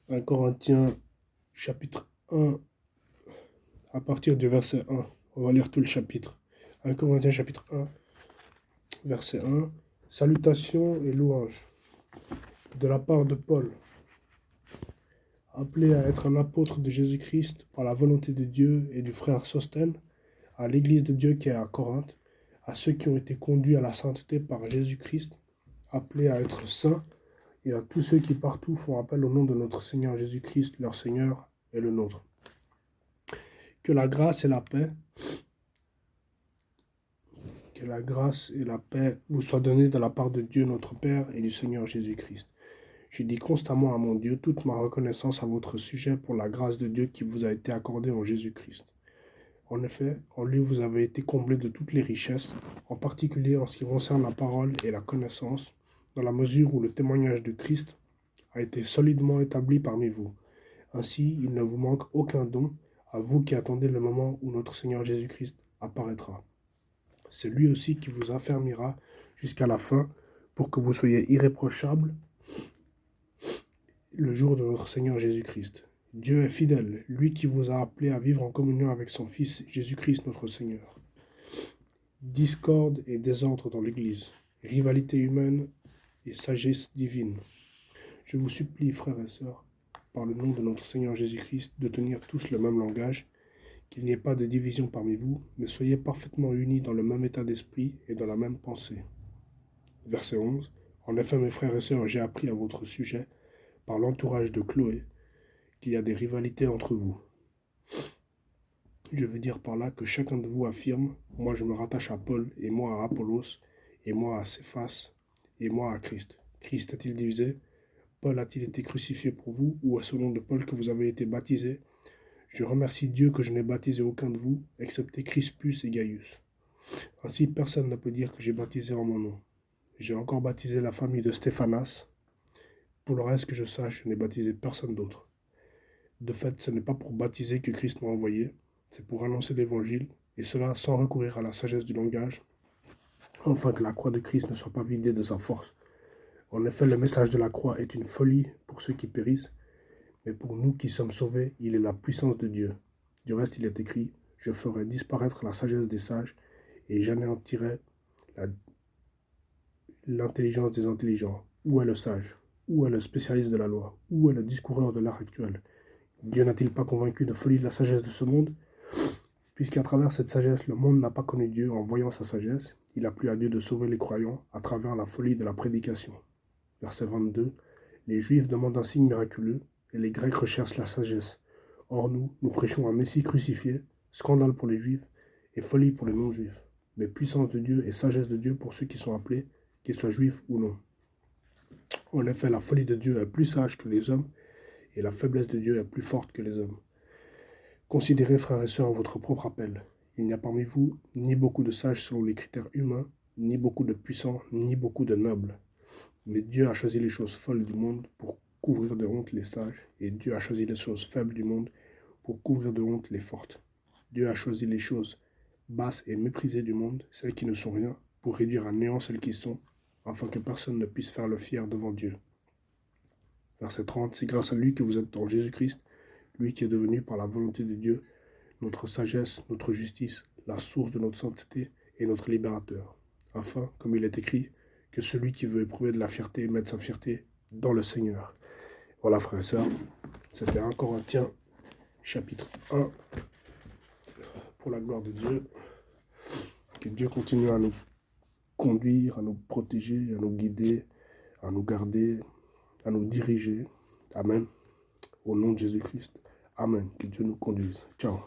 1 Corinthiens chapitre 1, à partir du verset 1. On va lire tout le chapitre. 1 Corinthiens chapitre 1, verset 1. Salutations et louanges de la part de Paul, appelé à être un apôtre de Jésus-Christ par la volonté de Dieu, et du frère Sostène, à l'église de Dieu qui est à Corinthe, à ceux qui ont été conduits à la sainteté par Jésus-Christ, appelés à être saints, et à tous ceux qui partout font appel au nom de notre Seigneur Jésus-Christ, leur Seigneur et le nôtre. Que la grâce et la paix vous soient données de la part de Dieu notre Père et du Seigneur Jésus-Christ. Je dis constamment à mon Dieu toute ma reconnaissance à votre sujet pour la grâce de Dieu qui vous a été accordée en Jésus-Christ. En effet, en lui vous avez été comblés de toutes les richesses, en particulier en ce qui concerne la parole et la connaissance, dans la mesure où le témoignage de Christ a été solidement établi parmi vous. Ainsi, il ne vous manque aucun don, à vous qui attendez le moment où notre Seigneur Jésus-Christ apparaîtra. C'est lui aussi qui vous affermira jusqu'à la fin, pour que vous soyez irréprochables le jour de notre Seigneur Jésus-Christ. Dieu est fidèle, lui qui vous a appelé à vivre en communion avec son Fils Jésus-Christ notre Seigneur. Discorde et désordre dans l'Église, rivalité humaine et sagesse divine. Je vous supplie, frères et sœurs, par le nom de notre Seigneur Jésus-Christ, de tenir tous le même langage, qu'il n'y ait pas de division parmi vous, mais soyez parfaitement unis dans le même état d'esprit et dans la même pensée. Verset 11. En effet, mes frères et sœurs, j'ai appris à votre sujet, par l'entourage de Chloé, qu'il y a des rivalités entre vous. Je veux dire par là que chacun de vous affirme, moi je me rattache à Paul, et moi à Apollos, et moi à Céphas, et moi à Christ. Christ a-t-il divisé? Paul a-t-il été crucifié pour vous, ou est-ce au nom de Paul que vous avez été baptisés? Je remercie Dieu que je n'ai baptisé aucun de vous, excepté Crispus et Gaius. Ainsi, personne ne peut dire que j'ai baptisé en mon nom. J'ai encore baptisé la famille de Stéphanas. Pour le reste que je sache, je n'ai baptisé personne d'autre. De fait, ce n'est pas pour baptiser que Christ m'a envoyé, c'est pour annoncer l'Évangile, et cela sans recourir à la sagesse du langage, afin que la croix de Christ ne soit pas vidée de sa force. En effet, le message de la croix est une folie pour ceux qui périssent, mais pour nous qui sommes sauvés, il est la puissance de Dieu. Du reste, il est écrit, « Je ferai disparaître la sagesse des sages, et j'anéantirai l'intelligence des intelligents. » Où est le sage? Où est le spécialiste de la loi? Où est le discoureur de l'art actuel? Dieu n'a-t-il pas convaincu de folie de la sagesse de ce monde? Puisqu'à travers cette sagesse, le monde n'a pas connu Dieu en voyant sa sagesse, il a plu à Dieu de sauver les croyants à travers la folie de la prédication. Verset 22. Les Juifs demandent un signe miraculeux, et les Grecs recherchent la sagesse. Or nous prêchons un Messie crucifié, scandale pour les Juifs et folie pour les non-Juifs, mais puissance de Dieu et sagesse de Dieu pour ceux qui sont appelés, qu'ils soient Juifs ou non. En effet, la folie de Dieu est plus sage que les hommes, et la faiblesse de Dieu est plus forte que les hommes. Considérez, frères et sœurs, votre propre appel. Il n'y a parmi vous ni beaucoup de sages selon les critères humains, ni beaucoup de puissants, ni beaucoup de nobles. Mais Dieu a choisi les choses folles du monde pour couvrir de honte les sages, et Dieu a choisi les choses faibles du monde pour couvrir de honte les fortes. Dieu a choisi les choses basses et méprisées du monde, celles qui ne sont rien, pour réduire à néant celles qui sont, afin que personne ne puisse faire le fier devant Dieu. Verset 30, c'est grâce à lui que vous êtes en Jésus-Christ, lui qui est devenu par la volonté de Dieu notre sagesse, notre justice, la source de notre sainteté et notre libérateur. Afin, comme il est écrit, que celui qui veut éprouver de la fierté mette sa fierté dans le Seigneur. Voilà, frères et sœurs, c'était 1 Corinthiens, chapitre 1, pour la gloire de Dieu. Que Dieu continue à nous conduire, à nous protéger, à nous guider, à nous garder, à nous diriger. Amen. Au nom de Jésus-Christ. Amen. Que Dieu nous conduise. Ciao.